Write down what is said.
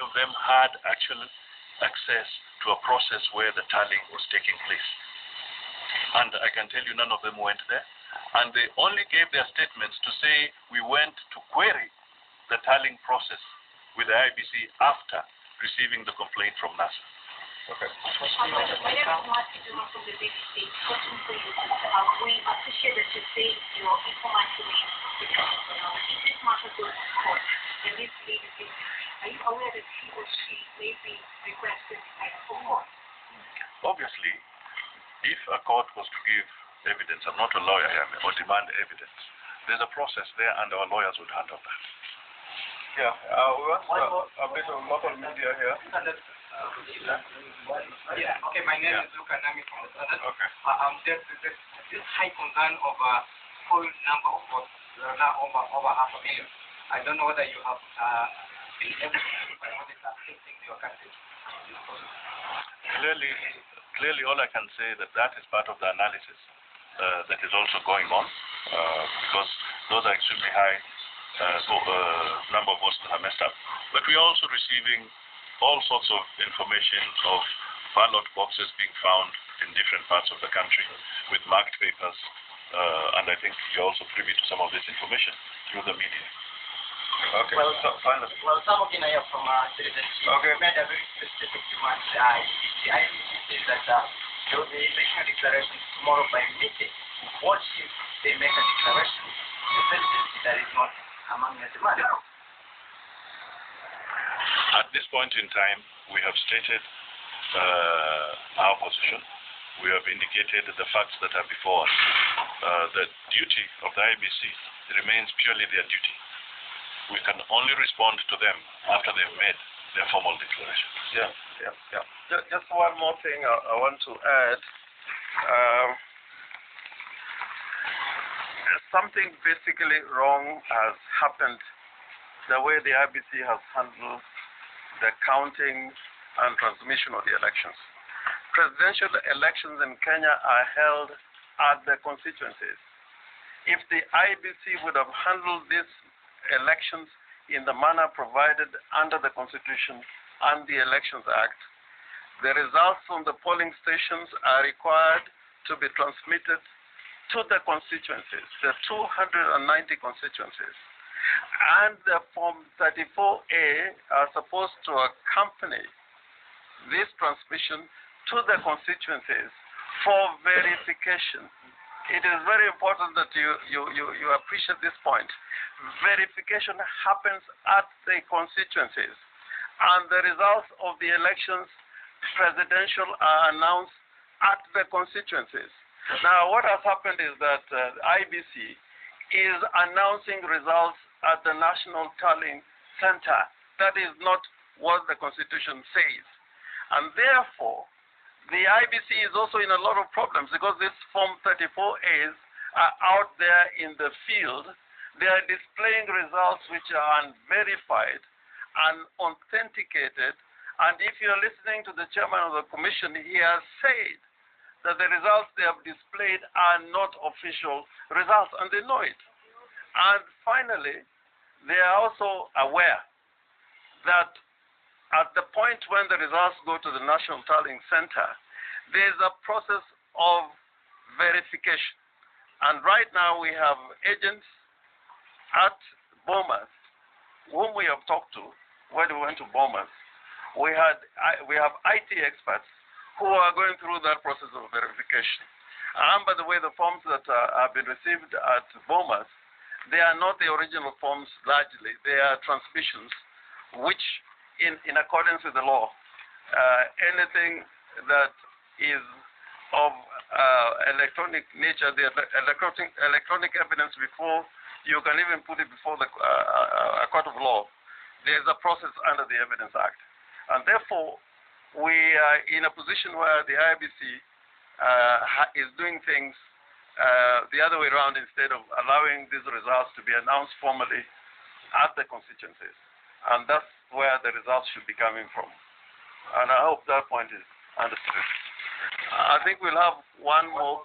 of them had actual access to a process where the tallying was taking place. And I can tell you none of them went there. And they only gave their statements to say we went to query the tallying process with the IBC after receiving the complaint from NASA. Okay. My name is Marty Duma from the BBC. Question for you. We appreciate that you say your informant to me. If this matter goes to court, and this lady is, are you aware that he or she may be requested for court? Obviously, if a court was to give evidence, I'm not a lawyer here, or demand evidence, there's a process there and our lawyers would handle that. Yeah, we want a bit of local media here. Yeah, okay, my name is Luka Nami from the Southern. Okay. There's this high concern of a full number of votes, now over 500,000. I don't know whether you have been able to verify what is affecting your country. Clearly, all I can say that is part of the analysis that is also going on, because those are extremely high number of votes that are messed up. But we are also receiving all sorts of information of ballot boxes being found in different parts of the country with marked papers, and I think you're also privy to some of this information through the media. Okay, well, so finally. Well, some of you know from citizenship, okay, made a very specific demand. The IBC says that there will be making a declaration tomorrow by midday. What if they make a declaration to the presidency that is not among the demand? At this point in time, we have stated our position. We have indicated the facts that are before us. The duty of the IBC remains purely their duty. We can only respond to them after they've made their formal declaration. Yeah. Just one more thing I want to add. Something basically wrong has happened the way the IBC has handled the counting and transmission of the elections. Presidential elections in Kenya are held at the constituencies. If the IBC would have handled these elections in the manner provided under the Constitution and the Elections Act, the results from the polling stations are required to be transmitted to the constituencies, the 290 constituencies. And the Form 34A are supposed to accompany this transmission to the constituencies for verification. It is very important that you appreciate this point. Verification happens at the constituencies, and the results of the elections, presidential, are announced at the constituencies. Now, what has happened is that IBC is announcing results at the National Tallying Center. That is not what the Constitution says. And therefore, the IBC is also in a lot of problems because these Form 34As are out there in the field. They are displaying results which are unverified and authenticated. And if you're listening to the chairman of the commission, he has said that the results they have displayed are not official results, and they know it. And finally, they are also aware that at the point when the results go to the National Tallying Center, there is a process of verification. And right now we have agents at Bomas, whom we have talked to when we went to Bomas. We have IT experts who are going through that process of verification. And by the way, the forms that have been received at Bomas, they are not the original forms largely. They are transmissions which, in accordance with the law, anything that is of electronic nature, the electronic evidence before you can even put it before a court of law, there is a process under the Evidence Act. And therefore, we are in a position where the IBC is doing things the other way around instead of allowing these results to be announced formally at the constituencies. And that's where the results should be coming from. And I hope that point is understood. I think we'll have one more.